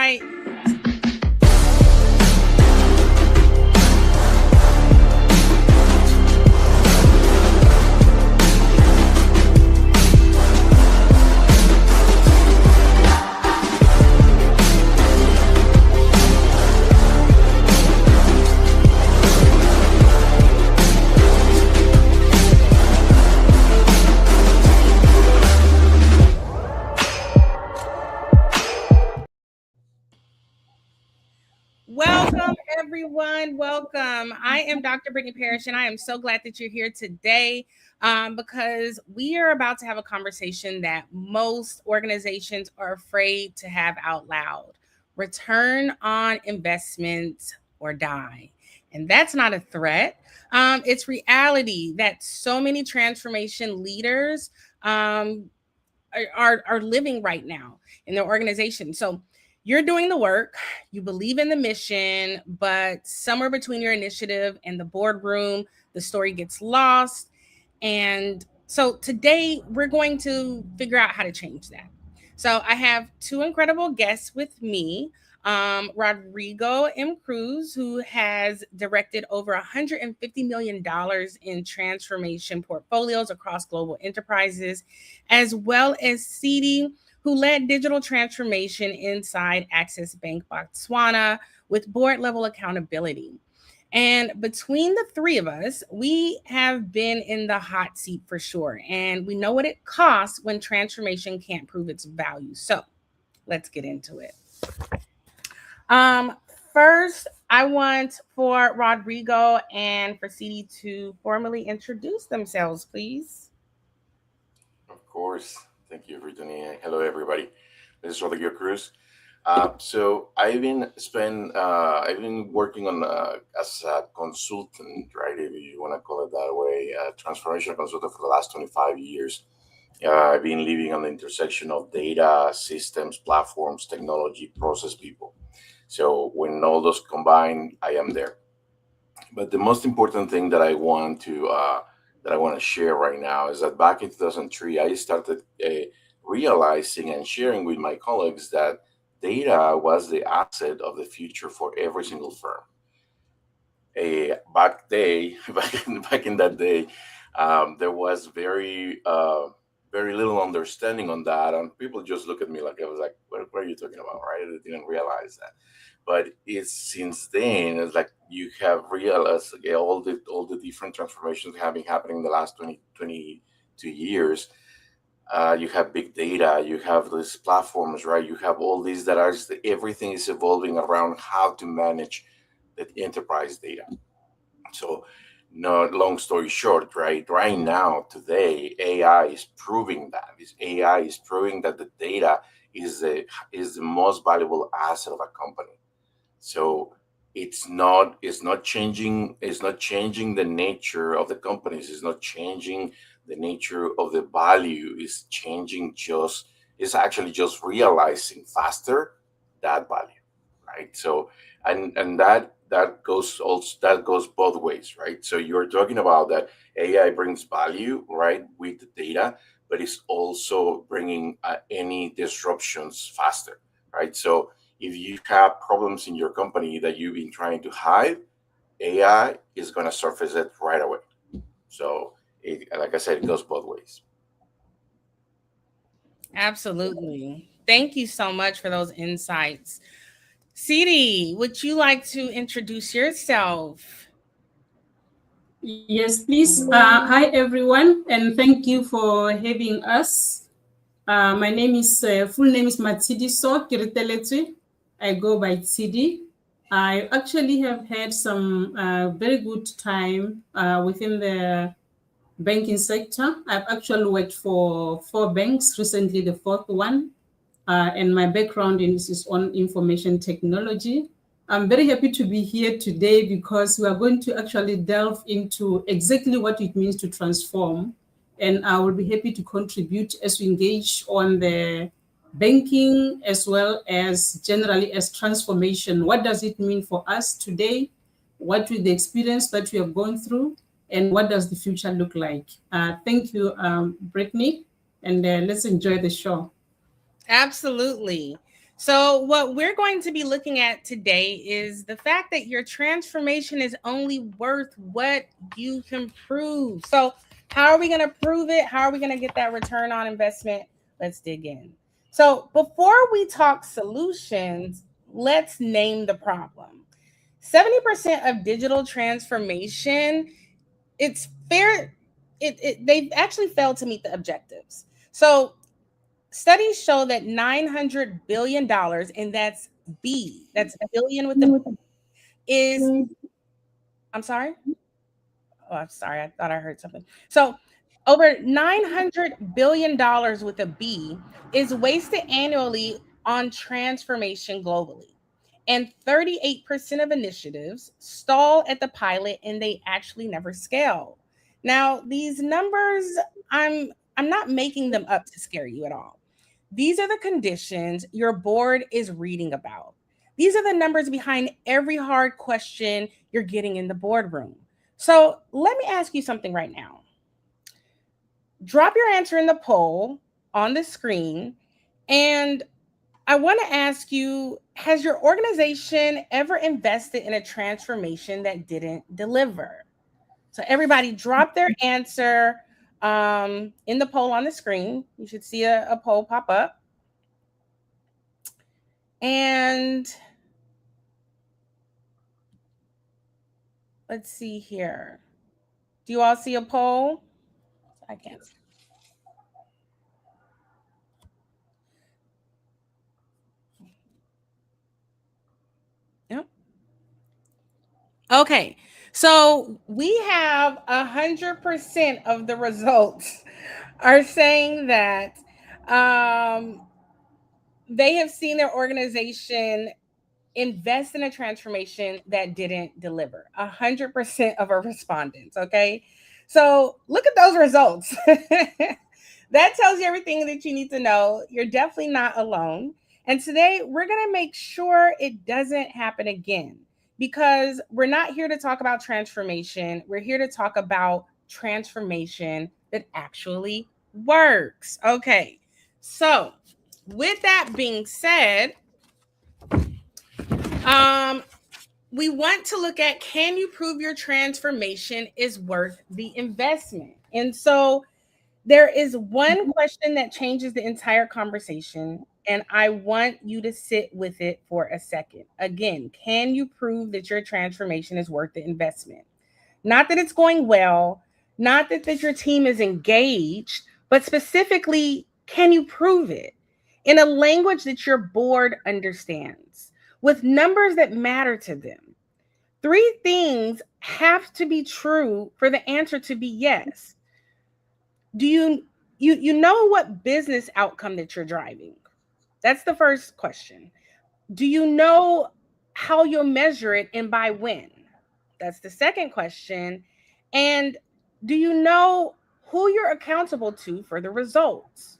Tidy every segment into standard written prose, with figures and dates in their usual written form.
right. Welcome, everyone. Welcome. I am Dr. Brittany Parrish, and I am so glad that you're here today because we are about to have a conversation that most organizations are afraid to have out loud. Return on investment or die. And that's not a threat. It's reality that so many transformation leaders are living right now in their organization. So you're doing the work, you believe in the mission, but somewhere between your initiative and the boardroom, the story gets lost. And so today we're going to figure out how to change that. So I have two incredible guests with me. Rodrigo M. Cruz, who has directed over $150 million in transformation portfolios across global enterprises, as well as Sidi, who led digital transformation inside Access Bank Botswana with board level accountability. And between the three of us, we have been in the hot seat for sure. And we know what it costs when transformation can't prove its value. So let's get into it. First, I want for Rodrigo and for Sidi to formally introduce themselves, please. Of course. Thank you, Brittany. Hello, everybody. This is Rodrigo Cruz. So I've been working on as a consultant, right? If you want to call it that way, transformation consultant for the last 25 years. I've been living on the intersection of data, systems, platforms, technology, process, people. So when all those combine, I am there. But the most important thing that I want to share right now is that back in 2003, I started realizing and sharing with my colleagues that data was the asset of the future for every single firm. Back in that day, there was very little understanding on that, and people just look at me like I was like, what are you talking about?" Right? I didn't realize that. But it's since then, it's like you have realized, okay, all the different transformations have been happening in the last 22 years. You have big data, you have these platforms, right? You have all these that are everything is evolving around how to manage the enterprise data. So, no, long story short, right now, today, AI is proving that. This AI is proving that the data is the most valuable asset of a company. So it's not changing the nature of the companies. It's not changing the nature of the value. It's actually just realizing faster that value, right? So and that goes both ways, right? So you're talking about that AI brings value, right, with the data, but it's also bringing any disruptions faster, right? So if you have problems in your company that you've been trying to hide, AI is going to surface it right away. So, like I said, it goes both ways. Absolutely. Thank you so much for those insights. Sidi, would you like to introduce yourself? Yes, please. Hi, everyone, and thank you for having us. My name is full name is Matsidi So Kiriteletswe. I go by Tsidi. I actually have had some very good time within the banking sector. I've actually worked for 4 banks, recently the fourth one, and my background is on information technology. I'm very happy to be here today because we are going to actually delve into exactly what it means to transform. And I will be happy to contribute as we engage on the banking as well as generally as transformation. What does it mean for us today? What will the experience that we have gone through? And what does the future look like? Thank you, Brittany, and let's enjoy the show. Absolutely. So, what we're going to be looking at today is the fact that your transformation is only worth what you can prove. So, how are we going to prove it? How are we going to get that return on investment? Let's dig in. So, before we talk solutions, let's name the problem. 70% of digital transformation, it's fair, they've actually failed to meet the objectives. So, studies show that $900 billion, and that's B, that's billion with the is, I'm sorry. Oh, I'm sorry. I thought I heard something. So, over $900 billion with a B is wasted annually on transformation globally. And 38% of initiatives stall at the pilot and they actually never scale. Now, these numbers, I'm not making them up to scare you at all. These are the conditions your board is reading about. These are the numbers behind every hard question you're getting in the boardroom. So let me ask you something right now. Drop your answer in the poll on the screen. And I want to ask you, has your organization ever invested in a transformation that didn't deliver? So everybody drop their answer in the poll on the screen. You should see a poll pop up. And let's see here. Do you all see a poll? I can't. Yep. Okay. So we have 100% of the results are saying that um, they have seen their organization invest in a transformation that didn't deliver. 100% of our respondents. Okay. So look at those results. That tells you everything that you need to know. You're definitely not alone. And today we're going to make sure it doesn't happen again, because we're not here to talk about transformation. We're here to talk about transformation that actually works. Okay. So, with that being said, um, we want to look at, can you prove your transformation is worth the investment? And so there is one question that changes the entire conversation, and I want you to sit with it for a second. Again, can you prove that your transformation is worth the investment? Not that it's going well, not that your team is engaged, but specifically, can you prove it in a language that your board understands, with numbers that matter to them? Three things have to be true for the answer to be yes. Do you know what business outcome that you're driving? That's the first question. Do you know how you'll measure it and by when? That's the second question. And do you know who you're accountable to for the results?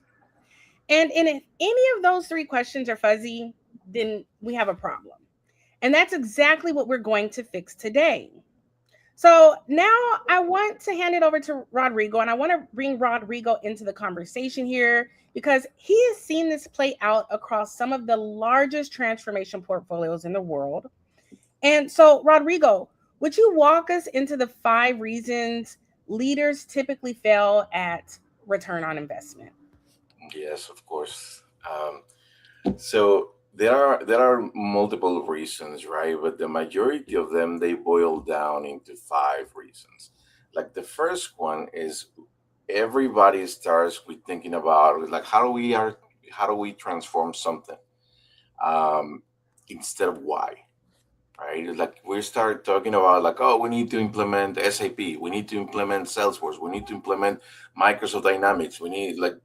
And if any of those three questions are fuzzy, then we have a problem. And that's exactly what we're going to fix today. So now I want to hand it over to Rodrigo, and I want to bring Rodrigo into the conversation here because he has seen this play out across some of the largest transformation portfolios in the world. And so, Rodrigo, would you walk us into the 5 reasons leaders typically fail at return on investment? Yes, of course. So there are multiple reasons, right? But the majority of them, they boil down into 5 reasons. Like the first one is, everybody starts with thinking about, like, how do we transform something, um, instead of why, right? Like we start talking about, like, oh, we need to implement SAP, we need to implement Salesforce, we need to implement Microsoft Dynamics, we need, like,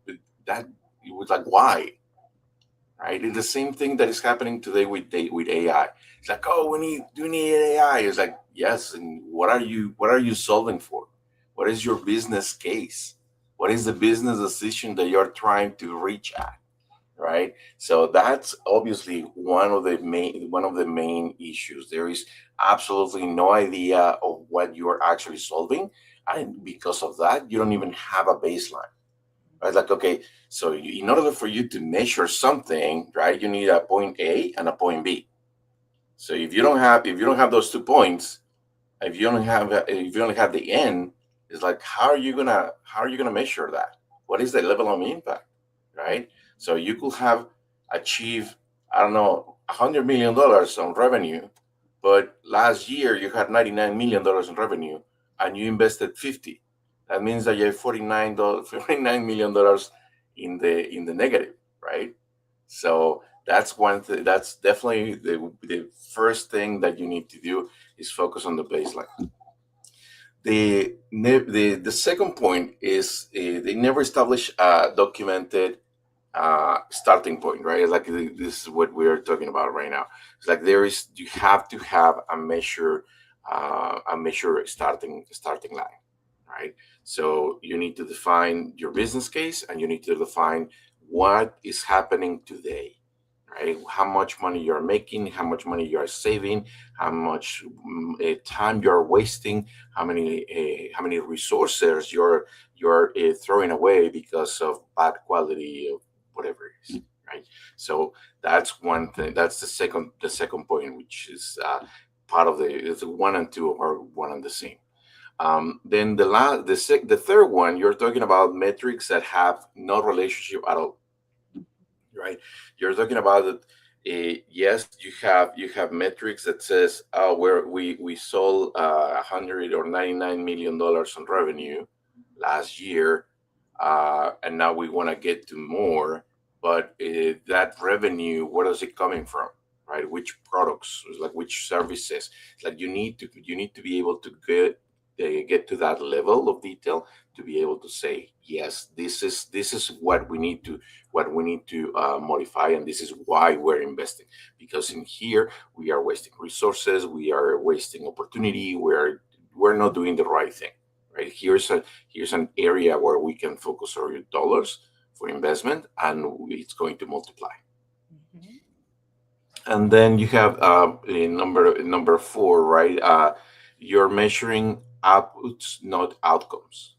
that. It was like, why, right? It's the same thing that is happening today with AI. It's like, oh, do we need AI? It's like, yes, and what are you solving for? What is your business case? What is the business decision that you're trying to reach at? Right. So that's obviously one of the main issues. There is absolutely no idea of what you're actually solving, and because of that, you don't even have a baseline. Right? Like, okay, so in order for you to measure something, right, you need a point A and a point B. So if you don't have those 2 points, if you only have the end, it's like how are you gonna measure that? What is the level of impact, right? So you could have achieved, I don't know, $100 million on revenue, but last year you had $99 million in revenue and you invested 50. That means that you have $49 million in the negative, right? So that's one thing. That's definitely the first thing that you need to do is focus on the baseline. The second point is they never establish a documented starting point, right? Like this is what we are talking about right now. It's like you have to have a measure starting line, right? So you need to define your business case and you need to define what is happening today, right? How much money you're making, how much money you are saving, how much time you're wasting, how many resources you're throwing away because of bad quality of whatever it is, right? So that's one thing. That's the second point, which is part of the one and two are one and the same. Then the third one, you're talking about metrics that have no relationship at all, right? You're talking about that. Yes, you have metrics that says, oh, we sold 199 million dollars in revenue last year, and now we want to get to more. But that revenue, where is it coming from, right? Which products, like which services? Like you need to be able to get to that level of detail to be able to say, yes, this is what we need to modify, and this is why we're investing. Because in here we are wasting resources, we are wasting opportunity, we're not doing the right thing, right? Here's an area where we can focus our dollars for investment, and it's going to multiply. Mhm. And then you have number four, right? You're measuring outputs, not outcomes,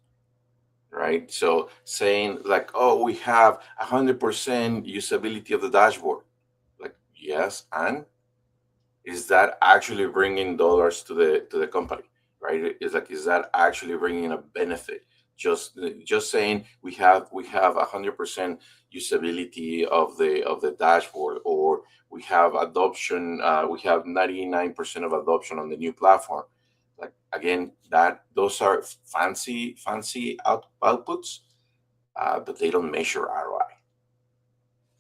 right? So saying like, oh, we have 100% usability of the dashboard. Like, yes, and is that actually bringing dollars to the company, right? Is that actually bringing a benefit? Just saying we have 100% usability of the dashboard, or we have 99% of adoption on the new platform. Like, again, that those are fancy outputs, but they don't measure ROI,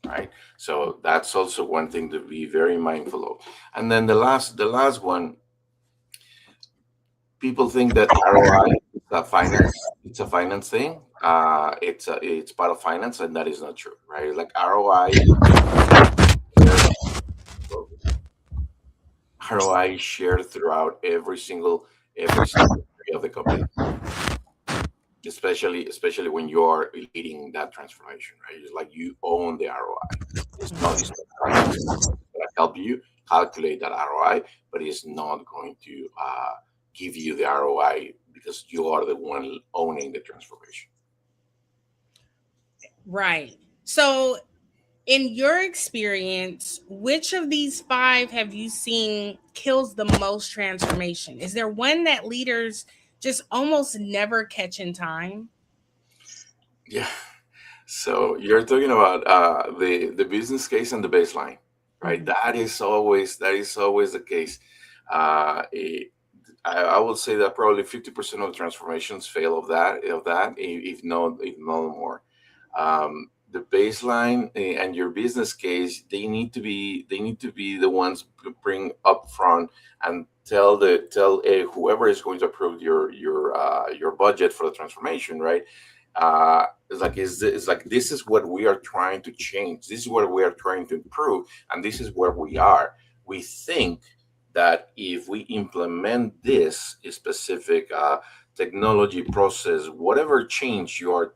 right? So that's also one thing to be very mindful of. And then the last one, people think that ROI is a finance thing. It's part of finance, and that is not true, right? Like ROI is shared throughout every single area of the company, especially when you're leading that transformation, right? It's like you own the ROI. It's not finance going to help you calculate that ROI, but it's not going to give you the ROI because you are the one owning the transformation. Right. So, in your experience, which of these five have you seen kills the most transformation? Is there one that leaders just almost never catch in time? Yeah. So you're talking about the business case and the baseline, right? Mhm. That is always the case. It, I would say that probably 50% of transformations fail of that, if not more. The baseline and your business case, they need to be the ones to bring up front and tell whoever is going to approve your budget for the transformation, right? It's like this is what we are trying to change. This is what we are trying to improve, and this is where we are. We think that if we implement this specific technology process, whatever change you're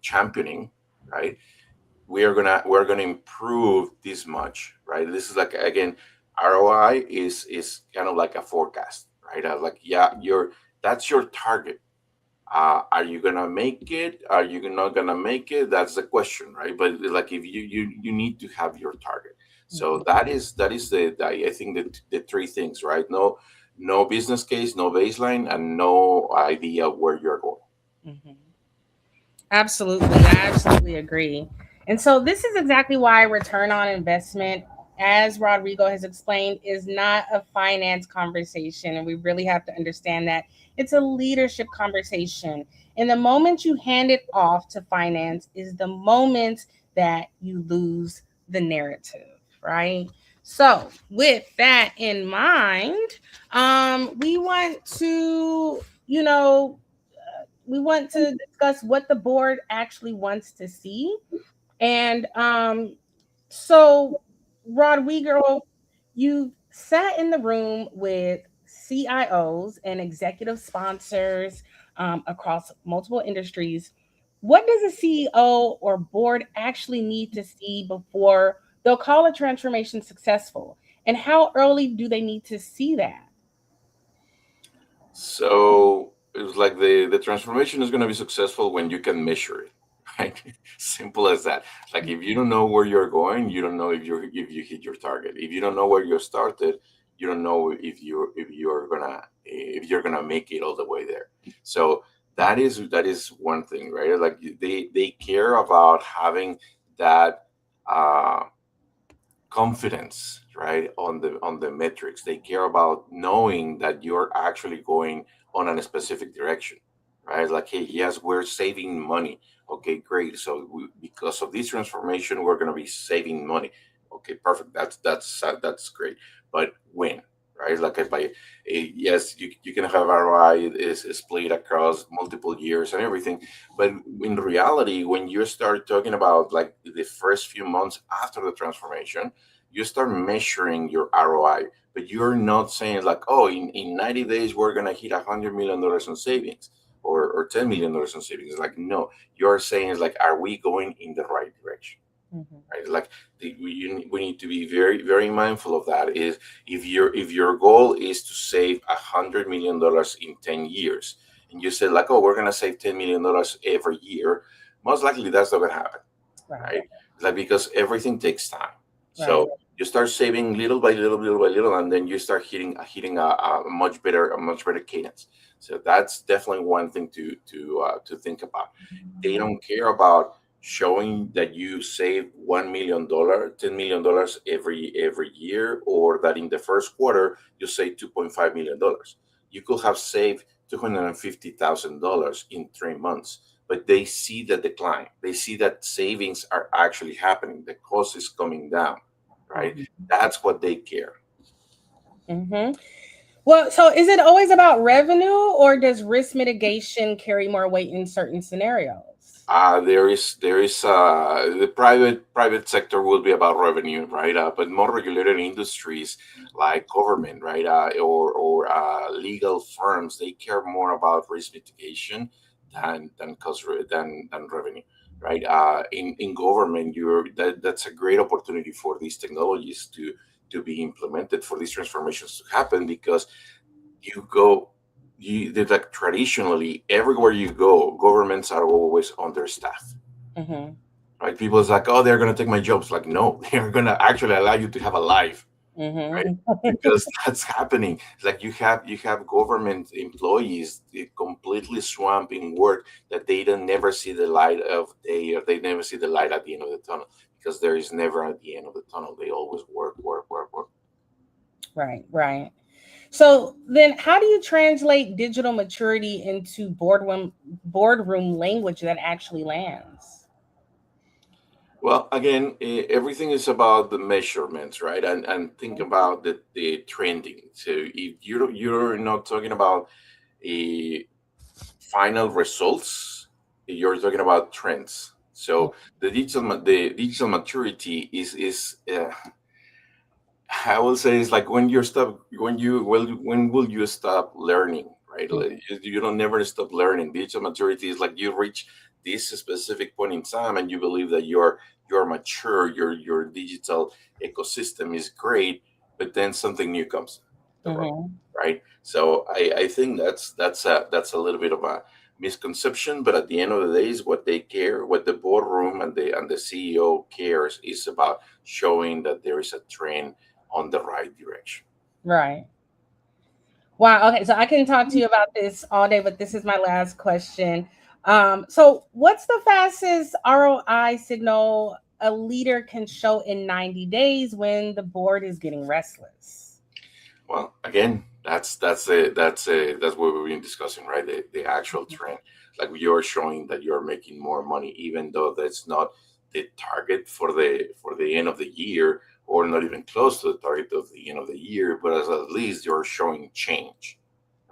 championing, right? We're gonna improve this much, right? This is like, again, ROI is kind of like a forecast, right? Like, yeah, that's your target. Are you gonna make it? Are you not gonna make it? That's the question, right? But like if you need to have your target. So that is I think the three things, right? No business case, no baseline, and no idea where you're going. Mhm. Absolutely. I absolutely agree. And so this is exactly why return on investment, as Rodrigo has explained, is not a finance conversation. And we really have to understand that it's a leadership conversation. And the moment you hand it off to finance is the moment that you lose the narrative, right? So, with that in mind, we want to, we want to discuss what the board actually wants to see. And so, Rodrigo, you sat in the room with CIOs and executive sponsors across multiple industries. What does a CEO or board actually need to see before they'll call a transformation successful? And how early do they need to see that? So it was like the transformation is going to be successful when you can measure it, right? Simple as that. Like if you don't know where you're going, you don't know if you hit your target. If you don't know where you started, you don't know if you're gonna make it all the way there. So that is one thing, right? Like they care about having that uh confidence, right, on the metrics. They care about knowing that you're actually going on a specific direction, right? Like, hey, yes, we're saving money. Okay, great. So because of this transformation, we're going to be saving money. Okay, perfect. That's great. But when? Right, like yes, you can have ROI is split across multiple years and everything, but in reality, when you start talking about like the first few months after the transformation, you start measuring your ROI, but you're not saying like, oh, in 90 days, we're going to hit $100 million in savings or $10 million in savings. Like, no, you're saying like, are we going in the right direction? Mhm. Right? Like we need to be very, very mindful of that. Is if your goal is to save $100 million in 10 years, and you said like, oh, we're going to save $10 million every year, most likely that's not going to happen, Right, right? Like because everything takes time. right. So you start saving little by little, and then you start hitting a much better cadence. So that's definitely one thing to think about. They don't care about showing that you save $1 million, $10 million every year, or that in the first quarter you save $2.5 million. You could have saved $250,000 in 3 months, but they see the decline. They see that savings are actually happening. The cost is coming down, right? That's what they care. Hmm. Well, so is it always about revenue or does risk mitigation carry more weight in certain scenarios? The private sector will be about revenue, right? But more regulated industries like government, right, or legal firms, they care more about risk mitigation than revenue, right? In government, that's a great opportunity for these technologies to be implemented, for these transformations to happen, because you go like traditionally everywhere you go, governments are always understaffed, Hmm. right? People is like, oh, they're going to take my jobs. Like, no, they're going to actually allow you to have a life, right? Hmm. Because that's happening. It's like you have government employees completely swamped in work that they don't never see the light of day, or they never see the light at the end of the tunnel, because there is never at the end of the tunnel. They always work, work, work, work. Right, right. So then how do you translate digital maturity into boardroom language that actually lands? Well, again, everything is about the measurements, right? And think about the trending. So if you're not talking about a final results, you're talking about trends. So the digital maturity is I will say it's like when will you stop learning, right? Like you don't never stop learning. Digital maturity is like you reach this specific point in time and you believe that you're mature, your digital ecosystem is great, but then something new comes the road, Hmm. right? So I think that's a little bit of misconception, but at the end of the day, is what they care, what the boardroom and the CEO cares is about showing that there is a trend on the right direction. Right. Wow. Okay. So I can talk to you about this all day, but this is my last question. So what's the fastest ROI signal a leader can show in 90 days when the board is getting restless? Well, again, that's what we've been discussing, right? The actual trend, like you're showing that you're making more money, even though that's not the target for the end of the year, or not even close to the target of the end of the year. But at least you're showing change,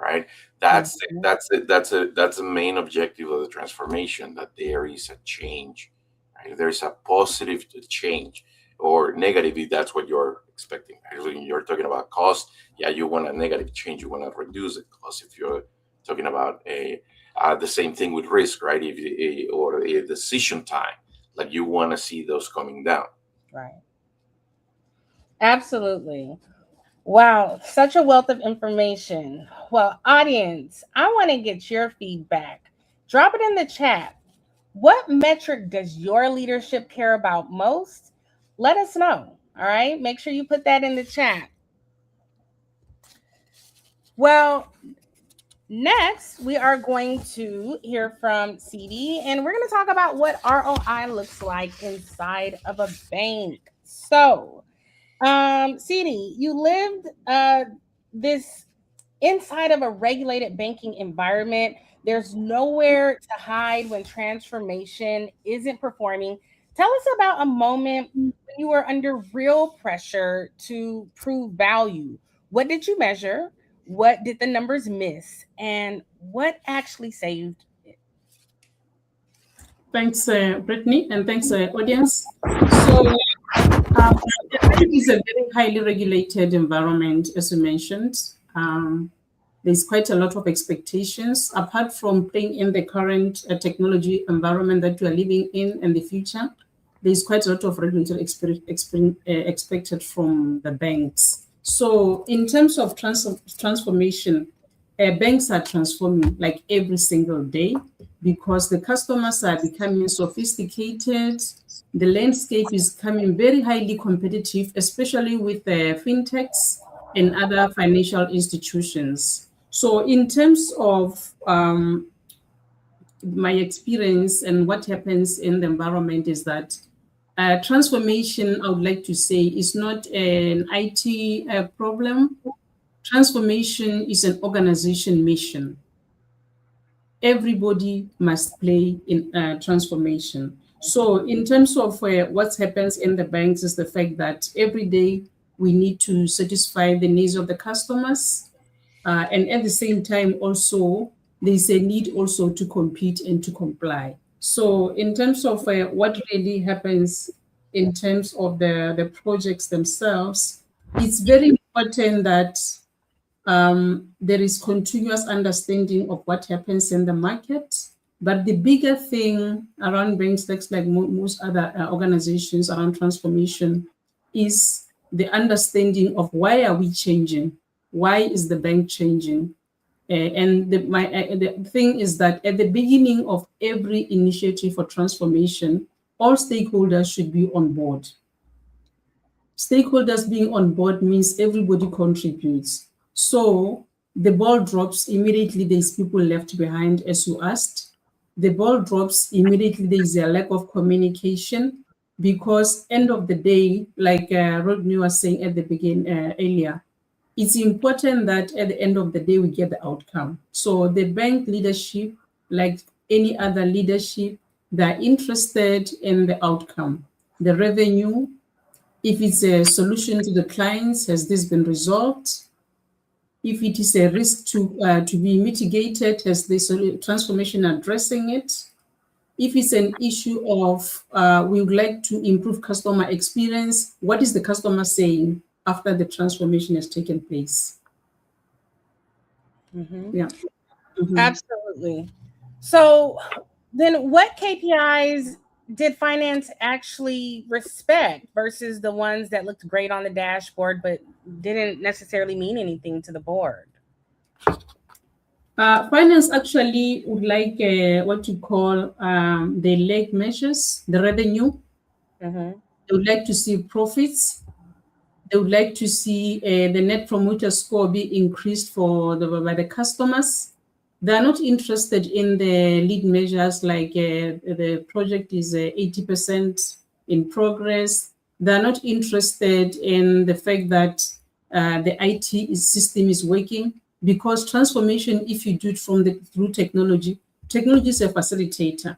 right? That's it. Mhm. That's the main objective of the transformation. That there is a change, right? There's a positive change, or negative if that's what you're expecting. Actually, you're talking about cost. Yeah, you want a negative change. You want to reduce the cost. If you're talking about the same thing with risk, right? Or a decision time, like you want to see those coming down. Right. Absolutely. Wow, such a wealth of information. Well, audience, I want to get your feedback. Drop it in the chat. What metric does your leadership care about most? Let us know. All right. Make sure you put that in the chat. Well, next, we are going to hear from CD, and we're going to talk about what ROI looks like inside of a bank. So, CD, you lived this inside of a regulated banking environment. There's nowhere to hide when transformation isn't performing. Tell us about a moment when you were under real pressure to prove value. What did you measure? What did the numbers miss? And what actually saved it? Thanks, Brittany, and thanks, audience. So, the bank is a very highly regulated environment, as you mentioned. There's quite a lot of expectations, apart from playing in the current technology environment that we are living in and the future. There's quite a lot of regulatory expected from the banks. So, in terms of transformation, banks are transforming like every single day because the customers are becoming sophisticated. The landscape is becoming very highly competitive, especially with the fintechs and other financial institutions. So, in terms of my experience and what happens in the environment, is that transformation, I would like to say, is not an IT problem. Transformation is an organization mission. Everybody must play in transformation. So, in terms of what happens in the banks, is the fact that every day we need to satisfy the needs of the customers, and at the same time, also there's a need also to compete and to comply. So, in terms of what really happens in terms of the projects themselves, it's very important that there is continuous understanding of what happens in the market. But the bigger thing around banks, like most other organizations around transformation, is the understanding of why are we changing? Why is the bank changing? And the thing is that at the beginning of every initiative for transformation, all stakeholders should be on board. Stakeholders being on board means everybody contributes. So the ball drops immediately, there's people left behind, as you asked. The ball drops immediately, there's a lack of communication, because end of the day, like Rodney was saying at the beginning earlier, it's important that at the end of the day we get the outcome. So the bank leadership, like any other leadership, they're interested in the outcome, the revenue. If it's a solution to the clients, has this been resolved? If it is a risk to be mitigated, has this transformation addressing it? If it's an issue of we would like to improve customer experience, what is the customer saying after the transformation has taken place? Mhm. Yeah. Mhm. Absolutely. So then what KPIs did finance actually respect versus the ones that looked great on the dashboard but didn't necessarily mean anything to the board? Finance actually would like what you call the leg measures, the revenue. Mm-hmm. They would like to see profits. They would like to see the net promoter score be increased by the customers. They are not interested in the lead measures like the project is 80% in progress. They are not interested in the fact that the IT system is working, because transformation, if you do it through technology, technology is a facilitator.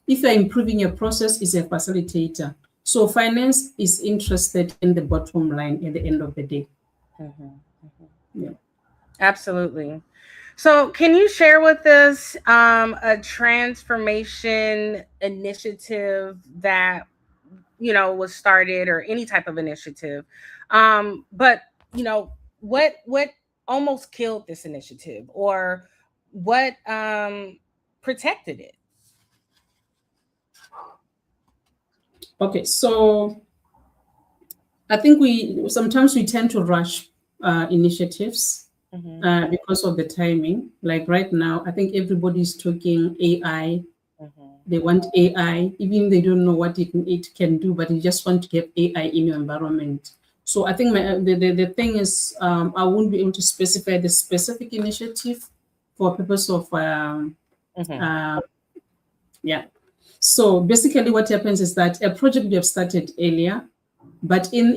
If you're improving your process, is a facilitator. So finance is interested in the bottom line at the end of the day. Mm-hmm. Mm-hmm. Yeah. Absolutely. So, can you share with us a transformation initiative that was started, or any type of initiative, but what almost killed this initiative, or what protected it? Okay, so I think we sometimes tend to rush initiatives Mm-hmm. because of the timing. Like right now, I think everybody's talking AI. Mm-hmm. They want AI, even they don't know what it can do, but you just want to get AI in your environment. So I think the thing is, I won't be able to specify the specific initiative for purpose of Mm-hmm. uh, yeah. So basically, what happens is that a project we have started earlier, but in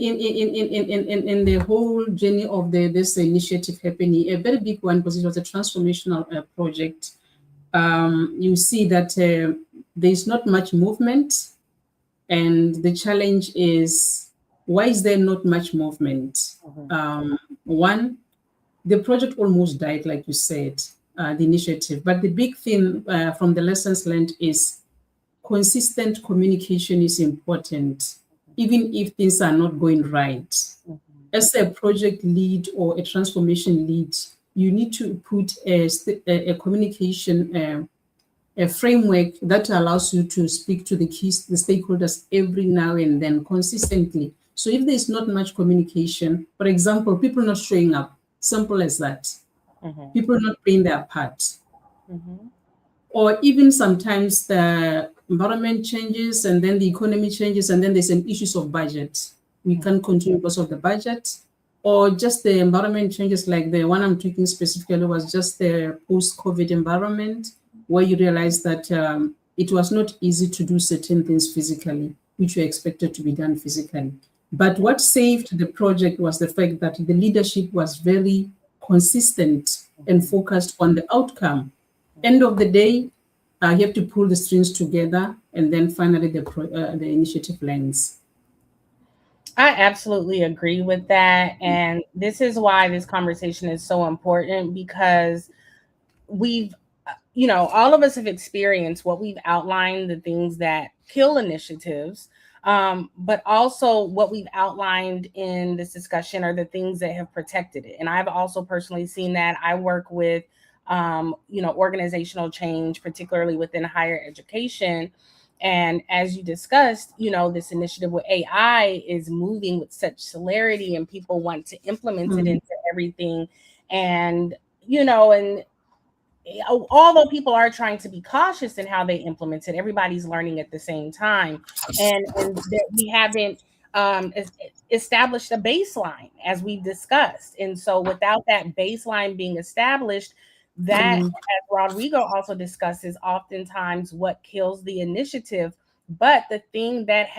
the whole journey of this initiative happening, a very big one, because it was a transformational project. You see that there's not much movement, and the challenge is, why is there not much movement? Mm-hmm. One, the project almost died, like you said, the initiative. But the big thing from the lessons learned is consistent communication is important, even if things are not going right. Mm-hmm. As a project lead or a transformation lead, you need to put a communication a framework that allows you to speak to the stakeholders every now and then consistently. So if there's not much communication, for example, people not showing up, simple as that, Mm-hmm. people not playing their part, Mm-hmm. or even sometimes the environment changes and then the economy changes and then there's an issues of budget. We can't continue because of the budget, or just the environment changes, like the one I'm talking specifically was just the post-COVID environment, where you realize that it was not easy to do certain things physically, which were expected to be done physically. But what saved the project was the fact that the leadership was very consistent and focused on the outcome. End of the day, you have to pull the strings together, and then finally the initiative lands. I absolutely agree with that. And this is why this conversation is so important, because we've, all of us have experienced what we've outlined, the things that kill initiatives, but also what we've outlined in this discussion are the things that have protected it. And I've also personally seen that. I work with, organizational change, particularly within higher education. And as you discussed, this initiative with AI is moving with such celerity, and people want to implement it into everything. And, and although people are trying to be cautious in how they implement it, everybody's learning at the same time, and we haven't established a baseline, as we've discussed. And so without that baseline being established, that, as Rodrigo also discusses, oftentimes what kills the initiative. But the thing that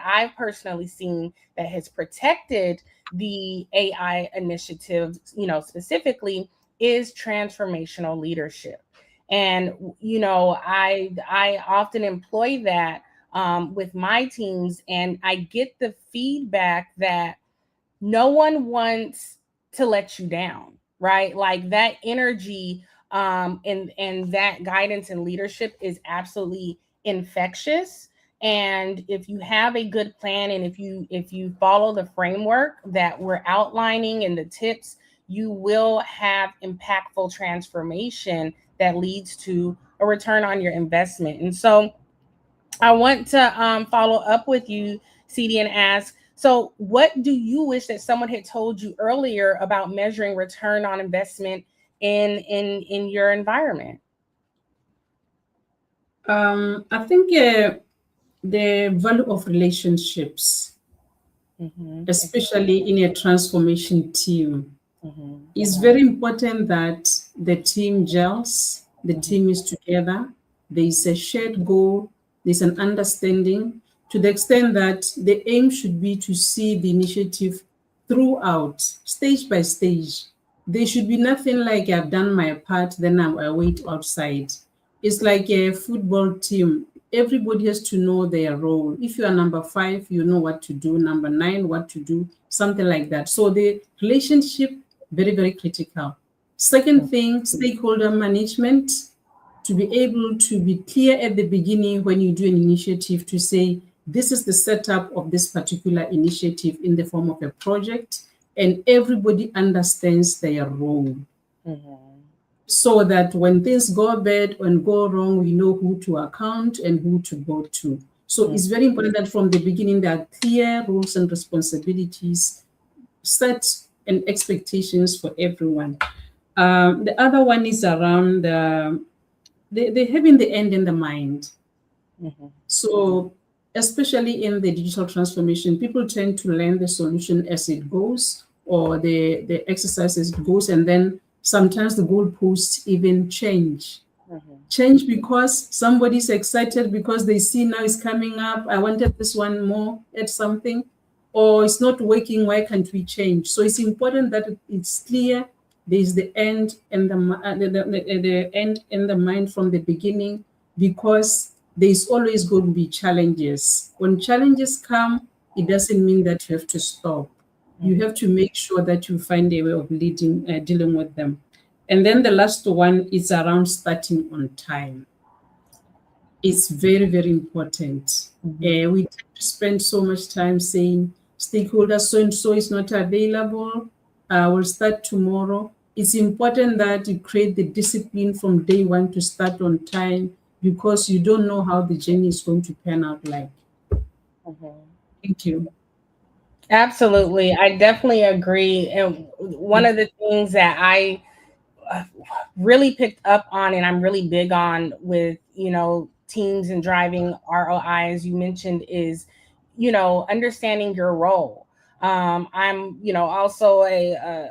I've personally seen that has protected the AI initiative, specifically, is transformational leadership. And I often employ that with my teams, and I get the feedback that no one wants to let you down, right? Like that energy, and that guidance and leadership is absolutely infectious. And if you have a good plan, and if you follow the framework that we're outlining and the tips, you will have impactful transformation that leads to a return on your investment. And so I want to follow up with you, CD, and ask, so what do you wish that someone had told you earlier about measuring return on investment in your environment? I think the value of relationships, Mm-hmm. especially in a transformation team, Mm-hmm. it's very important that the team gels, the Mm-hmm. team is together, there is a shared goal, there's an understanding to the extent that the aim should be to see the initiative throughout, stage by stage. There should be nothing like I've done my part, then I wait outside. It's like a football team. Everybody has to know their role. If you are number 5, you know what to do. Number 9, what to do, something like that. So the relationship, very, very critical. Second thing, stakeholder management, to be able to be clear at the beginning when you do an initiative to say, this is the setup of this particular initiative in the form of a project, and everybody understands their role Mm-hmm. so that when things go bad and go wrong, we know who to account and who to go to. So it's very important that from the beginning there are clear rules and responsibilities set and expectations for everyone. The other one is around the having the end in the mind. Mm-hmm. So, especially in the digital transformation, people tend to learn the solution as it goes, or the exercise as it goes, and then sometimes the goalposts even change. Mm-hmm. Change because somebody's excited because they see now it's coming up. I wanted this one more, add something, or it's not working. Why can't we change? So it's important that it's clear. There is the end and the end in the mind from the beginning, because there is always going to be challenges. When challenges come, it doesn't mean that you have to stop. You have to make sure that you find a way of dealing with them. And then the last one is around starting on time. It's very, very important. Mm-hmm. We tend to spend so much time saying stakeholders so and so is not available. We'll start tomorrow. It's important that you create the discipline from day one to start on time, because you don't know how the journey is going to pan out like. Mm-hmm. Thank you. Absolutely. I definitely agree. And one of the things that I uh, really picked up on and I'm really big on with, teams and driving ROI, as you mentioned, is, understanding your role. I'm, also I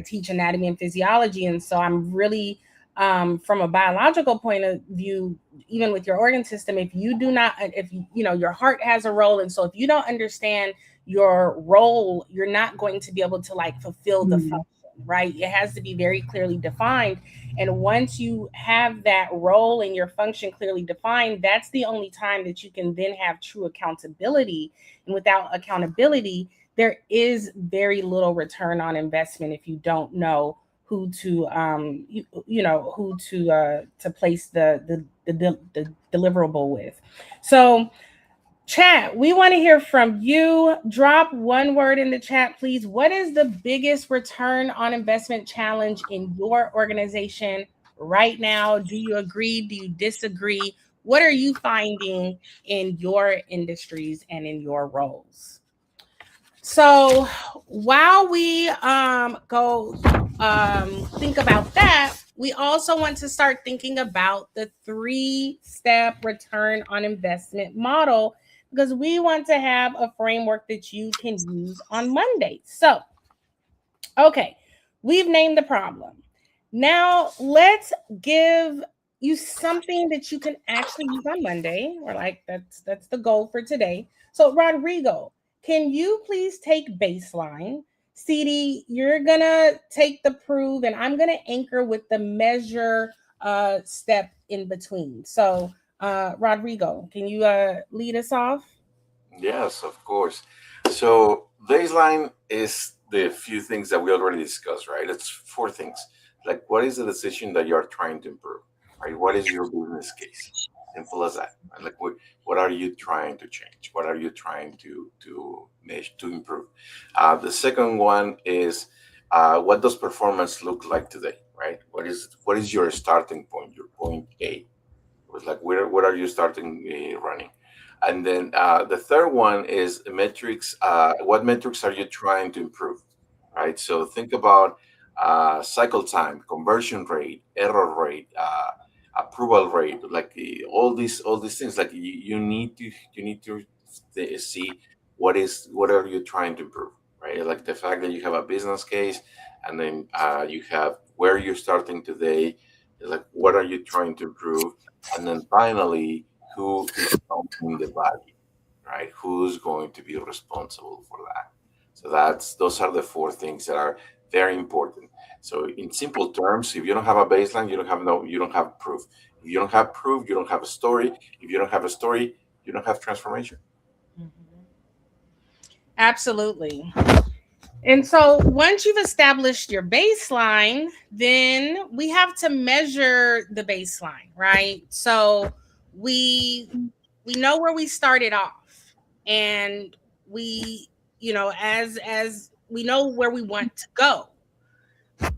teach anatomy and physiology. And so I'm really, from a biological point of view, even with your organ system, if you do not, if your heart has a role. And so if you don't understand your role, you're not going to be able to like fulfill the Mm, function, right? It has to be very clearly defined. And once you have that role and your function clearly defined, that's the only time that you can then have true accountability. And without accountability, there is very little return on investment if you don't know who to who to place the deliverable with. So chat, we want to hear from you. Drop one word in the chat, please. What is the biggest return on investment challenge in your organization right now? Do you agree? Do you disagree? What are you finding in your industries and in your roles? So while we go think about that, we also want to start thinking about the 3-step return on investment model, because we want to have a framework that you can use on Monday. So, okay, we've named the problem. Now let's give you something that you can actually use on Monday, or like that's the goal for today. So Rodrigo, can you please take baseline? CD, you're gonna take the prove, and I'm gonna anchor with the measure step in between. So Rodrigo, can you lead us off? Yes, of course. So baseline is the few things that we already discussed, right? It's four things. Like, what is the decision that you are trying to improve, right? What is your business case? Simple as that. Right? Like, what are you trying to change? What are you trying to make to improve? The second one is what does performance look like today, right? What is your starting point? Your point A was like, where are you starting running? And then the third one is metrics. What metrics are you trying to improve, right? So think about cycle time, conversion rate, error rate, approval rate, like all these things. Like you need to see what are you trying to improve, right? Like the fact that you have a business case, and then you have where you're starting today, like what are you trying to improve, and then finally who is owning the value, right? Who's going to be responsible for that? So those are the four things that are very important. So in simple terms, if you don't have a baseline, you don't have proof. If you don't have proof, you don't have a story. If you don't have a story, you don't have transformation. Absolutely. And so once you've established your baseline, then we have to measure the baseline, right? So we we know where we started off, and we, as we know where we want to go.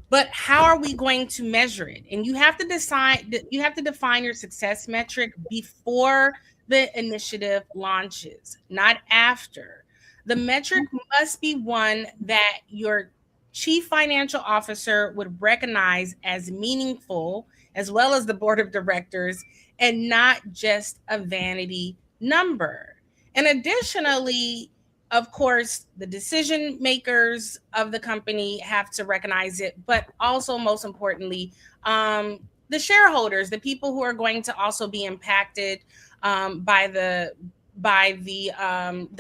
But how are we going to measure it? And you have to define your success metric before the initiative launches, not after. The metric must be one that your chief financial officer would recognize as meaningful, as well as the board of directors, and not just a vanity number. And additionally, of course, the decision makers of the company have to recognize it, but also, most importantly, the shareholders, the people who are going to also be impacted by the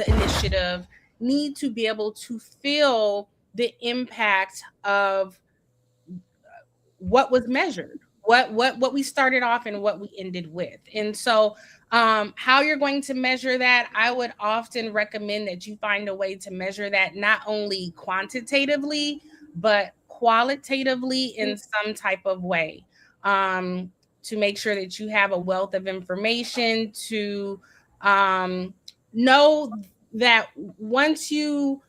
initiative, need to be able to feel the impact of what was measured, what we started off and what we ended with. And so how you're going to measure that, I would often recommend that you find a way to measure that not only quantitatively but qualitatively in some type of way, to make sure that you have a wealth of information to know that once you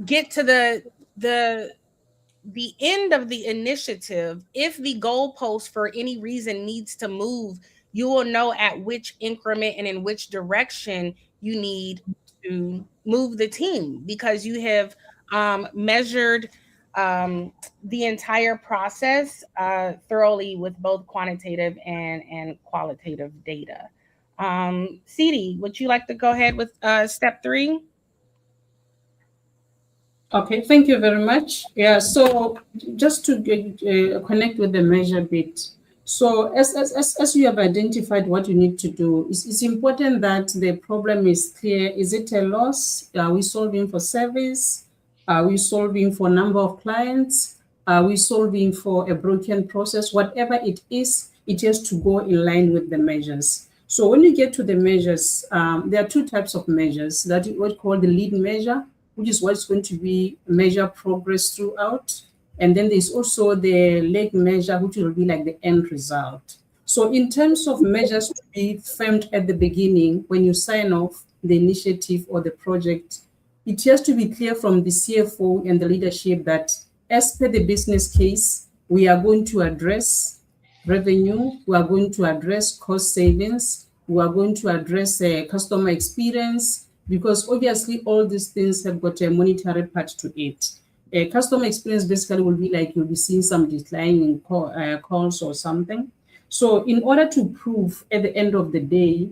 get to the end of the initiative, if the goalpost for any reason needs to move, you will know at which increment and in which direction you need to move the team, because you have measured the entire process thoroughly with both quantitative and qualitative data. CD, would you like to go ahead with step 3? Okay, thank you very much. Yeah, so just to connect with the measure bit. So as you have identified what you need to do, it's important that the problem is clear. Is it a loss? Are we solving for service? Are we solving for number of clients? Are we solving for a broken process? Whatever it is, it has to go in line with the measures. So when you get to the measures, there are two types of measures. That is what we call the lead measure, which is what's going to be measure progress throughout. And then there's also the leg measure, which will be like the end result. So in terms of measures to be framed at the beginning, when you sign off the initiative or the project, it has to be clear from the CFO and the leadership that as per the business case, we are going to address revenue, we are going to address cost savings, we are going to address customer experience, because obviously all these things have got a monetary part to it. A customer experience basically will be like you'll be seeing some decline in calls or something. So in order to prove at the end of the day,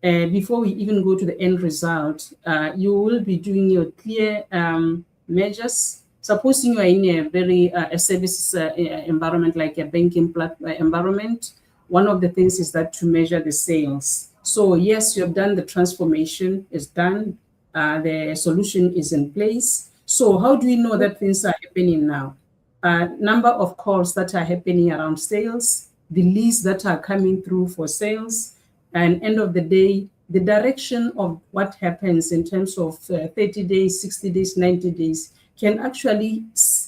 before we even go to the end result, you will be doing your clear measures. Supposing you are in a very a service environment like a banking environment, one of the things is that to measure the sales. So yes, you have done the transformation, is done, the solution is in place. So how do we know that things are happening now? Number of calls that are happening around sales, the leads that are coming through for sales, and end of the day, the direction of what happens in terms of 30 days, 60 days, 90 days can actually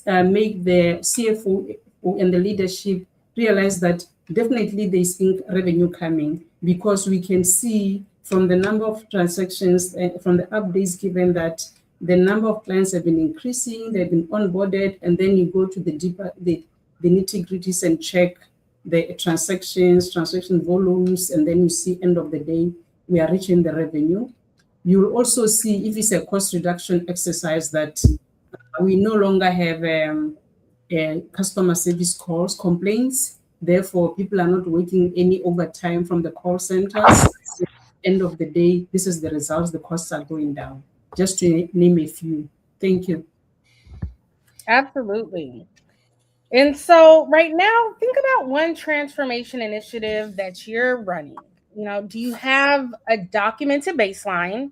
make the CFO and the leadership realize that definitely there's revenue coming, because we can see from the number of transactions and from the updates given that the number of clients have been increasing, they've been onboarded, and then you go to the deeper, the nitty-gritties and check the transaction volumes, and then you see end of the day, we are reaching the revenue. You'll also see if it's a cost reduction exercise that we no longer have customer service calls, complaints. Therefore, people are not working any overtime from the call centers. End of the day, this is the results. The costs are going down. Just to name a few. Thank you. Absolutely. And so, right now, think about one transformation initiative that you're running. Do you have a documented baseline,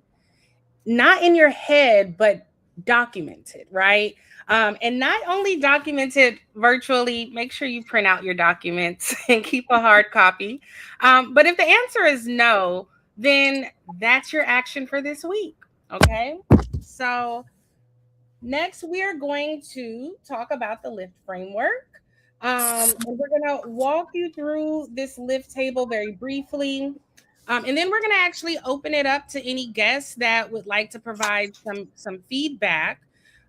not in your head, but documented, right? And not only documented virtually, make sure you print out your documents and keep a hard copy. But if the answer is no, then that's your action for this week. Okay. So, next, we are going to talk about the lift framework. And we're going to walk you through this lift table very briefly. And then we're going to actually open it up to any guests that would like to provide some feedback.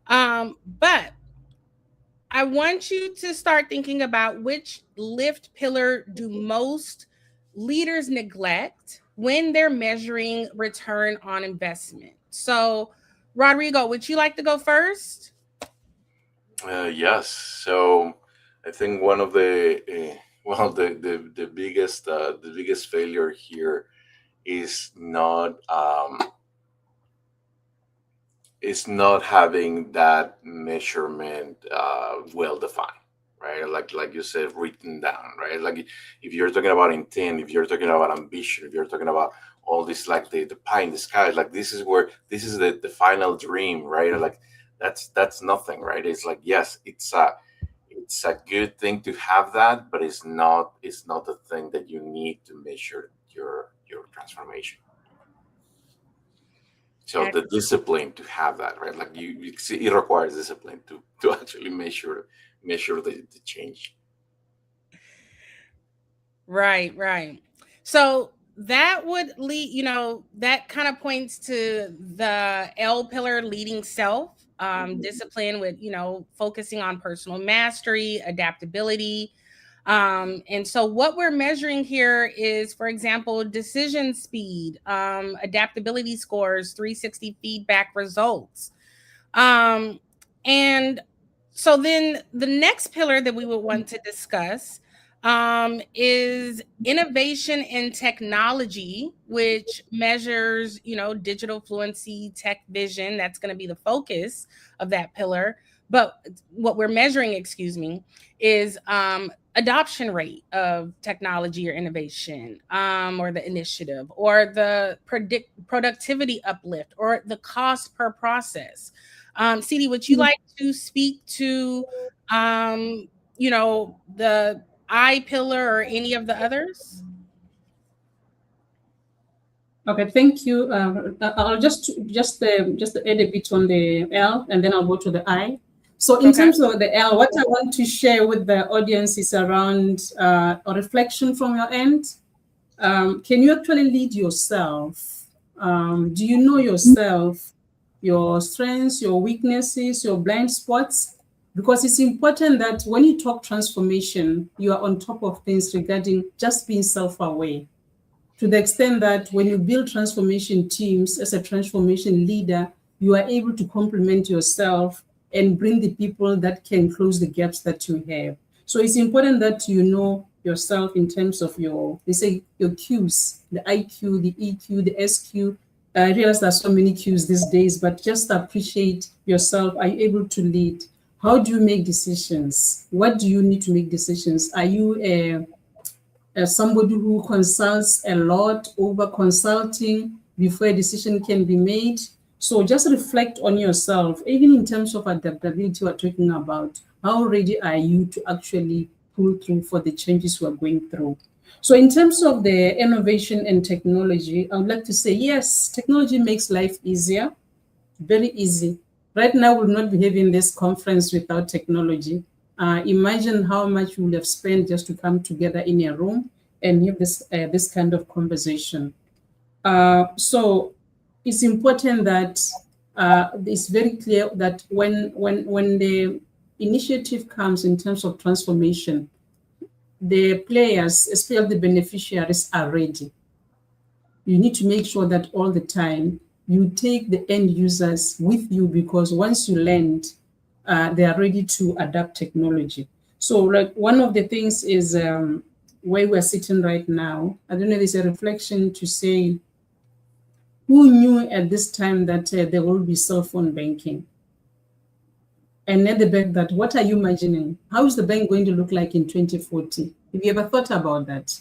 But I want you to start thinking about which lift pillar do most leaders neglect when they're measuring return on investment. So, Rodrigo, would you like to go first? Yes. So I think one of the well, the biggest failure here is not having that measurement well defined, right? Like you said, written down, right? Like if you're talking about intent, if you're talking about ambition, if you're talking about all this, like the pie in the sky, like this is the final dream, right? Like that's nothing, right? It's like, yes, it's a good thing to have that, but it's not the thing that you need to measure your transformation. So the discipline to have that, right? Like you see, it requires discipline to actually measure the change. Right, right. So that would lead, that kind of points to the L pillar, leading self, discipline with, focusing on personal mastery, adaptability. And so what we're measuring here is, for example, decision speed, adaptability scores, 360 feedback results. Um, and so then the next pillar that we would want to discuss is innovation in technology, which measures, digital fluency, tech vision. That's going to be the focus of that pillar. But what we're measuring, excuse me, is adoption rate of technology or innovation, or the initiative, or the productivity uplift, or the cost per process. CD, would you like to speak to, the I pillar or any of the others? Okay, thank you. I'll just add a bit on the L, and then I'll go to the I. So in Okay. terms of the L, what I want to share with the audience is around a reflection from your end. Can you actually lead yourself? Do you know yourself, your strengths, your weaknesses, your blind spots? Because it's important that when you talk transformation, you are on top of things regarding just being self-aware, to the extent that when you build transformation teams as a transformation leader, you are able to complement yourself and bring the people that can close the gaps that you have. So it's important that you know yourself in terms of they say your Qs, the IQ, the EQ, the SQ. I realize there's so many Qs these days, but just appreciate yourself. Are you able to lead? How do you make decisions? What do you need to make decisions? Are you somebody who consults a lot, over consulting before a decision can be made? So just reflect on yourself, even in terms of adaptability we're talking about. How ready are you to actually pull through for the changes we're going through? So in terms of the innovation and technology, I would like to say, yes, technology makes life easier, very easy. Right now, we'll not be having this conference without technology. Imagine how much we would have spent just to come together in a room and have this kind of conversation. So it's important that it's very clear that when the initiative comes in terms of transformation, the players, especially the beneficiaries, are ready. You need to make sure that all the time you take the end users with you, because once you land, they are ready to adapt technology. So like one of the things is where we're sitting right now, I don't know, there's a reflection to say, who knew at this time that there will be cell phone banking? And at the back that, what are you imagining? How is the bank going to look like in 2040? Have you ever thought about that?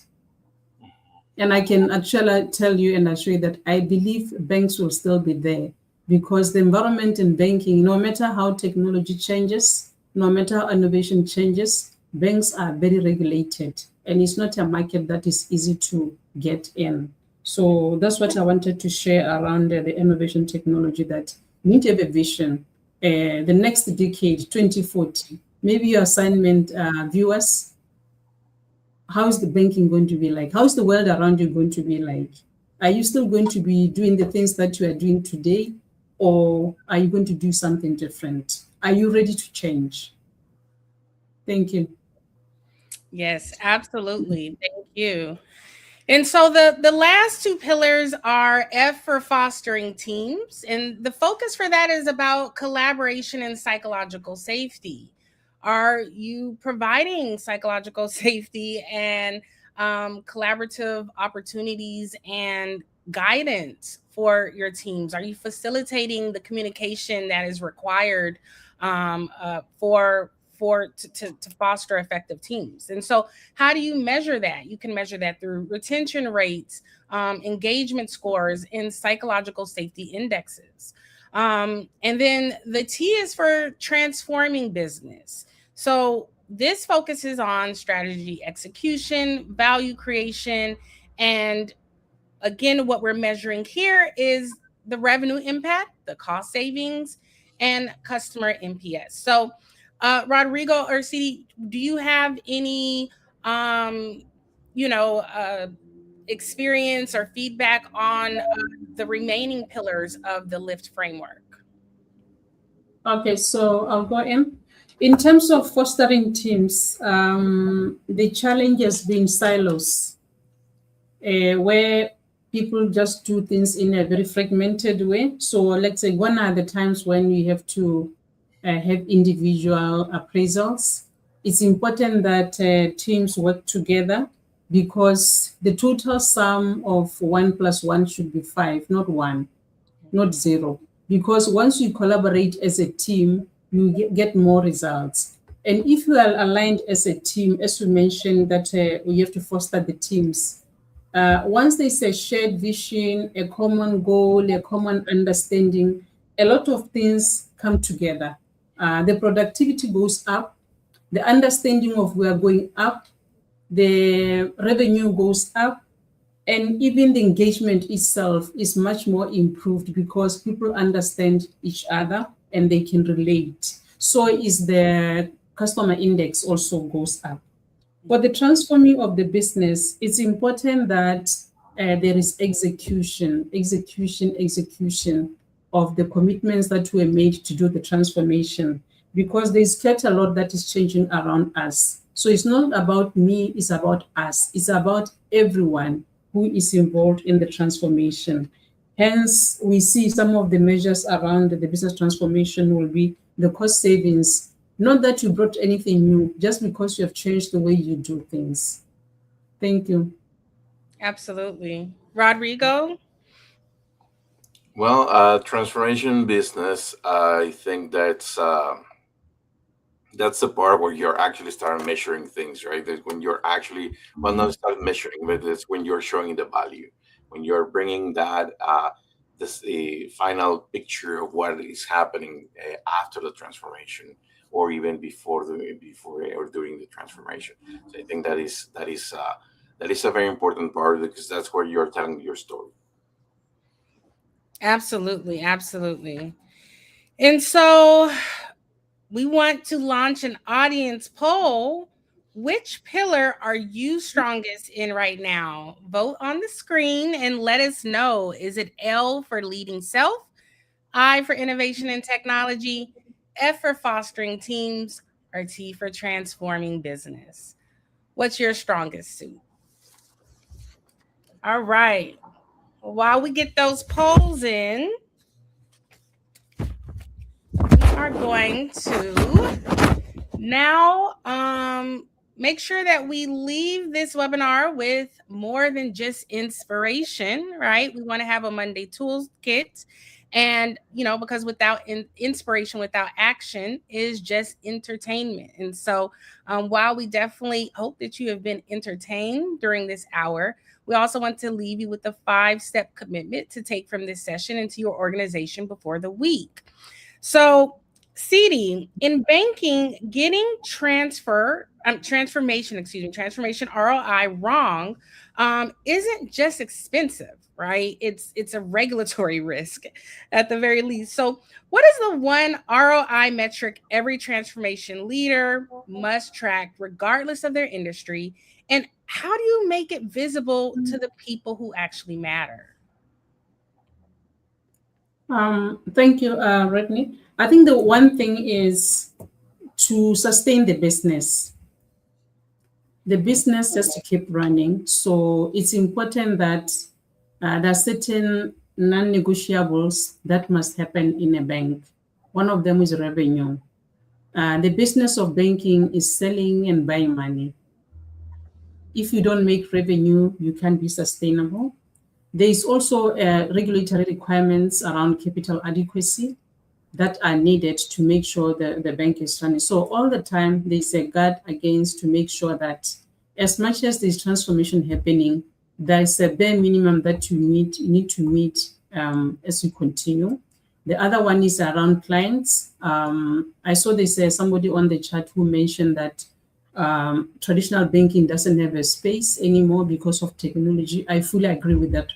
And I can actually tell you and assure you that I believe banks will still be there, because the environment in banking, no matter how technology changes, no matter how innovation changes, banks are very regulated, and it's not a market that is easy to get in. So that's what I wanted to share around the innovation technology, that we need to have a vision. The next decade, 2040, maybe your assignment, viewers, how is the banking going to be like? How is the world around you going to be like? Are you still going to be doing the things that you are doing today, or are you going to do something different? Are you ready to change? Thank you. Yes, absolutely. Thank you. And so the last two pillars are F for fostering teams, and the focus for that is about collaboration and psychological safety. Are you providing psychological safety and collaborative opportunities and guidance for your teams? Are you facilitating the communication that is required to foster effective teams? And so how do you measure that? You can measure that through retention rates, engagement scores, and psychological safety indexes. And then the T is for transforming business. So this focuses on strategy execution, value creation, and again, what we're measuring here is the revenue impact, the cost savings, and customer NPS. So, Rodrigo or CD, do you have any, um, experience or feedback on the remaining pillars of the LIFT framework? Okay, so I'll go in. In terms of fostering teams, the challenge has been silos, where people just do things in a very fragmented way. So let's say one are the times when we have to have individual appraisals. It's important that teams work together, because the total sum of 1 + 1 should be 5, not 1, not 0. Because once you collaborate as a team, you get more results. And if you are aligned as a team, as you mentioned, that we have to foster the teams. Once there's a shared vision, a common goal, a common understanding, a lot of things come together. The productivity goes up, the understanding of we are going up, the revenue goes up, and even the engagement itself is much more improved, because people understand each other and they can relate. So is the customer index also goes up. For the transforming of the business, it's important that there is execution of the commitments that were made to do the transformation, because there's quite a lot that is changing around us. So it's not about me, it's about us. It's about everyone who is involved in the transformation. Hence, we see some of the measures around the business transformation will be the cost savings. Not that you brought anything new, just because you have changed the way you do things. Thank you. Absolutely. Rodrigo? Well, transformation business, I think that's the part where you're actually start measuring things, right? That's when you're actually, well, not start measuring, but it's when you're showing the value, when you're bringing that this final picture of what is happening after the transformation, or even before or during the transformation. So I think that is a very important part, because that's where you're telling your story. Absolutely. Absolutely. And so we want to launch an audience poll. Which pillar are you strongest in right now? Vote on the screen and let us know. Is it L for leading self, I for innovation and technology, F for fostering teams, or T for transforming business? What's your strongest suit? All right. While we get those polls in, we are going to now make sure that we leave this webinar with more than just inspiration, right? We want to have a Monday toolkit. And, because without inspiration, without action is just entertainment. And so while we definitely hope that you have been entertained during this hour, we also want to leave you with a 5-step commitment to take from this session into your organization before the week. So, CD, in banking, getting transformation ROI wrong isn't just expensive, right? It's a regulatory risk at the very least. So, what is the one ROI metric every transformation leader must track, regardless of their industry? And how do you make it visible to the people who actually matter? Thank you, Rodney. I think the one thing is to sustain the business. The business has to keep running. So it's important that there are certain non-negotiables that must happen in a bank. One of them is revenue. The business of banking is selling and buying money. If you don't make revenue, you can't be sustainable. There is also regulatory requirements around capital adequacy that are needed to make sure that the bank is running. So all the time, there's a guard against to make sure that as much as there's transformation happening, there's a bare minimum that you need to meet as you continue. The other one is around clients. I saw there's somebody on the chat who mentioned that traditional banking doesn't have a space anymore because of technology. I fully agree with that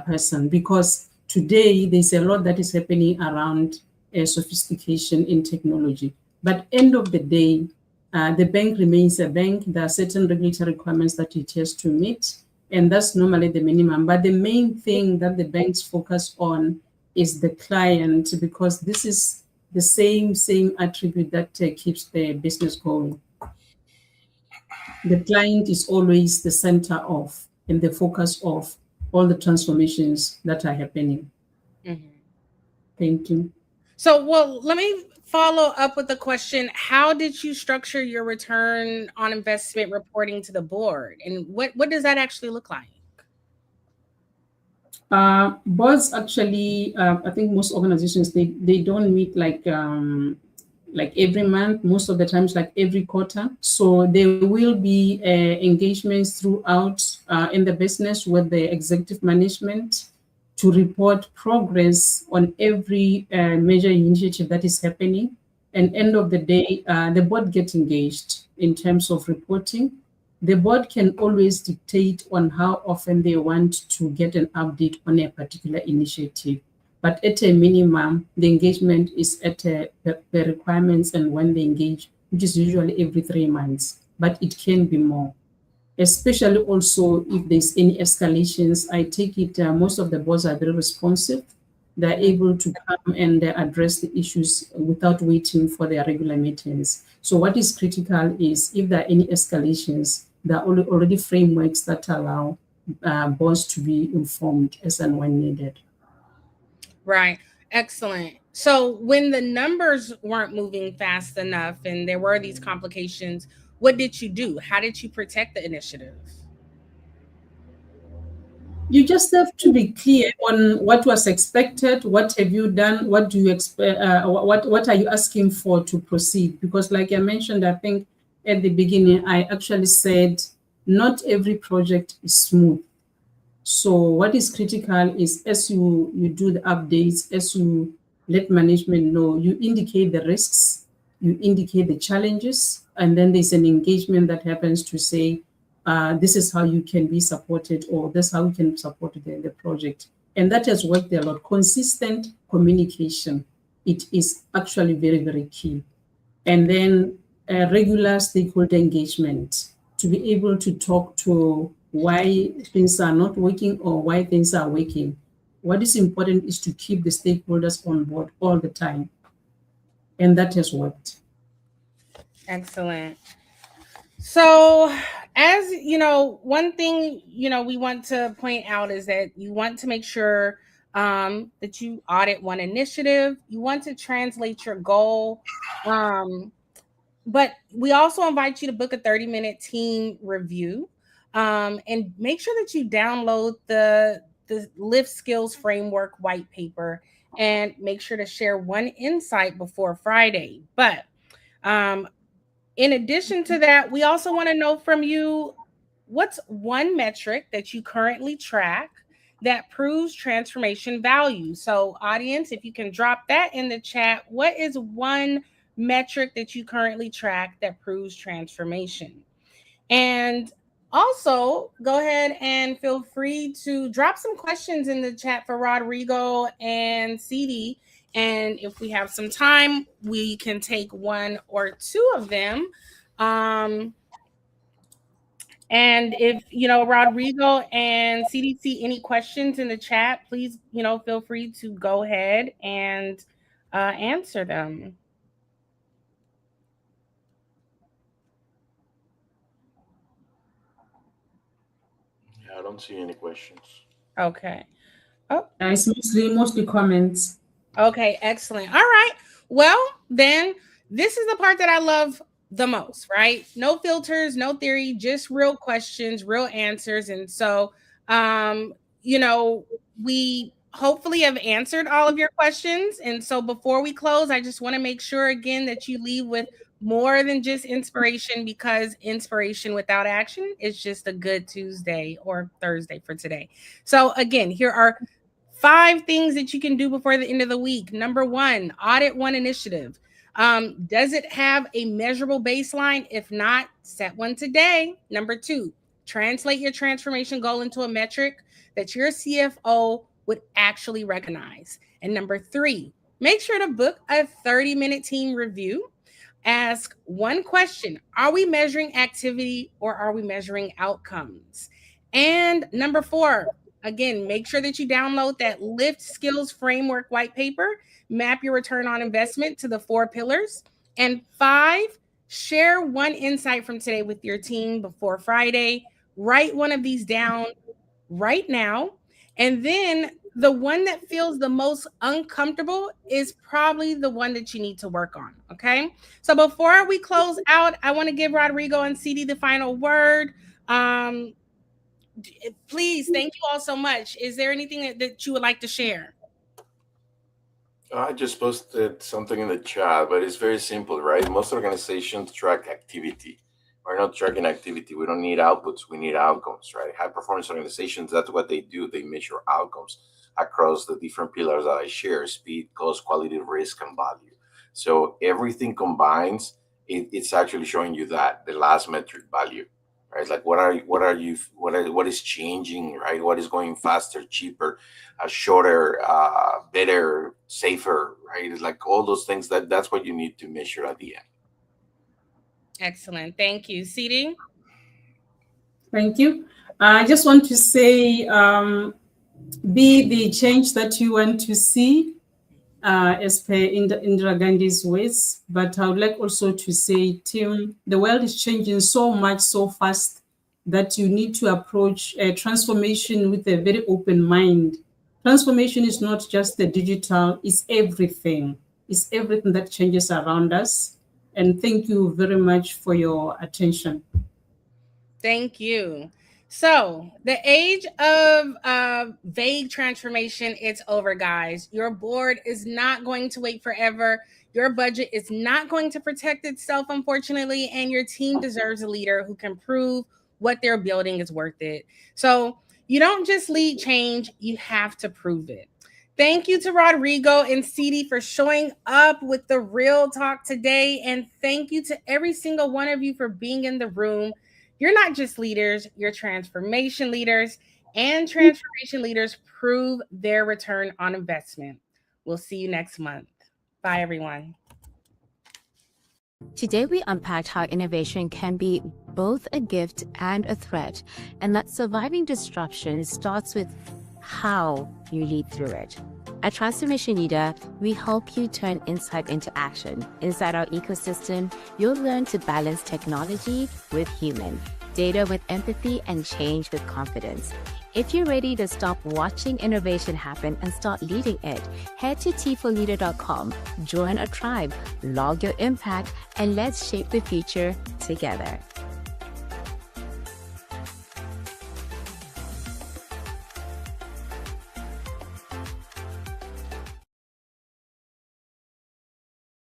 person, because today there's a lot that is happening around sophistication in technology. But end of the day, the bank remains a bank. There are certain regulatory requirements that it has to meet, and that's normally the minimum. But the main thing that the banks focus on is the client, because this is the same attribute that keeps the business going. The client is always the center of and the focus of all the transformations that are happening. Mm-hmm. Thank you. So, well, let me follow up with the question: how did you structure your return on investment reporting to the board, and what does that actually look like? Boards actually, I think most organizations they don't meet like every month. Most of the times, like every quarter. So there will be engagements throughout in the business with the executive management to report progress on every major initiative that is happening. And end of the day, the board gets engaged in terms of reporting. The board can always dictate on how often they want to get an update on a particular initiative. But at a minimum, the engagement is at the requirements and when they engage, which is usually every 3 months, but it can be more. Especially also if there's any escalations, I take it most of the boards are very responsive. They're able to come and address the issues without waiting for their regular meetings. So what is critical is if there are any escalations, there are already frameworks that allow boards to be informed as and when needed. Right. Excellent. So when the numbers weren't moving fast enough and there were these complications, what did you do? How did you protect the initiative? You just have to be clear on what was expected, what have you done, what do you expect, what are you asking for to proceed? Because like I mentioned, I think at the beginning, I actually said not every project is smooth. So what is critical is as you do the updates, as you let management know, you indicate the risks, you indicate the challenges, and then there's an engagement that happens to say, this is how you can be supported, or this is how we can support the project. And that has worked a lot. Consistent communication, it is actually very, very key. And then regular stakeholder engagement, to be able to talk to why things are not working or why things are working. What is important is to keep the stakeholders on board all the time. And that has worked. Excellent. So, as you know, one thing we want to point out is that you want to make sure that you audit one initiative. You want to translate your goal. But we also invite you to book a 30-minute team review, and make sure that you download the Lift Skills Framework white paper, and make sure to share one insight before Friday. But in addition to that, we also want to know from you, what's one metric that you currently track that proves transformation value? So, audience, if you can drop that in the chat, what is one metric that you currently track that proves transformation? And also, go ahead and feel free to drop some questions in the chat for Rodrigo and CD. And if we have some time, we can take one or two of them. And if, Rodrigo and CDC, any questions in the chat, please, feel free to go ahead and answer them. Yeah, I don't see any questions. Okay. Oh, it's mostly comments. Okay, excellent. All right. Well, then this is the part that I love the most, right? No filters, no theory, just real questions, real answers. And so, we hopefully have answered all of your questions. And so before we close, I just want to make sure again that you leave with more than just inspiration, because inspiration without action is just a good Tuesday or Thursday for today. So again, here are 5 things that you can do before the end of the week. Number 1, audit one initiative. Does it have a measurable baseline? If not, set one today. Number 2, translate your transformation goal into a metric that your CFO would actually recognize. And number 3, make sure to book a 30-minute team review. Ask one question: are we measuring activity or are we measuring outcomes? And number 4, again, make sure that you download that Lift Skills Framework white paper. Map your return on investment to the 4 pillars. And 5, share one insight from today with your team before Friday. Write one of these down right now. And then the one that feels the most uncomfortable is probably the one that you need to work on. Okay. So before we close out, I want to give Rodrigo and CD the final word. Please, thank you all so much. Is there anything that you would like to share? I just posted something in the chat, but it's very simple, right? Most organizations track activity. We're not tracking activity. We don't need outputs. We need outcomes, right? High performance organizations, that's what they do. They measure outcomes across the different pillars that I share: speed, cost, quality, risk, and value. So everything combines. It's actually showing you that the last metric, value, right? Like what is changing, right? What is going faster, cheaper, shorter, better, safer, right? It's like all those things that's what you need to measure at the end. Excellent. Thank you. CD? Thank you. I just want to say, be the change that you want to see, as per Indira Gandhi's words. But I would like also to say, Tim, the world is changing so much, so fast, that you need to approach transformation with a very open mind. Transformation is not just the digital, it's everything. It's everything that changes around us. And thank you very much for your attention. Thank you. So the age of vague transformation, it's over, guys. Your board is not going to wait forever. Your budget is not going to protect itself, unfortunately, and your team deserves a leader who can prove what they're building is worth it. So you don't just lead change, you have to prove it. Thank you to Rodrigo and CD for showing up with the real talk today. And thank you to every single one of you for being in the room. You're not just leaders, you're transformation leaders, and transformation leaders prove their return on investment. We'll see you next month. Bye, everyone. Today, we unpacked how innovation can be both a gift and a threat, and that surviving disruption starts with how you lead through it. At Transformation Leader, we help you turn insight into action. Inside our ecosystem, you'll learn to balance technology with human, data with empathy, and change with confidence. If you're ready to stop watching innovation happen and start leading it, head to t4leader.com, join a tribe, log your impact, and let's shape the future together.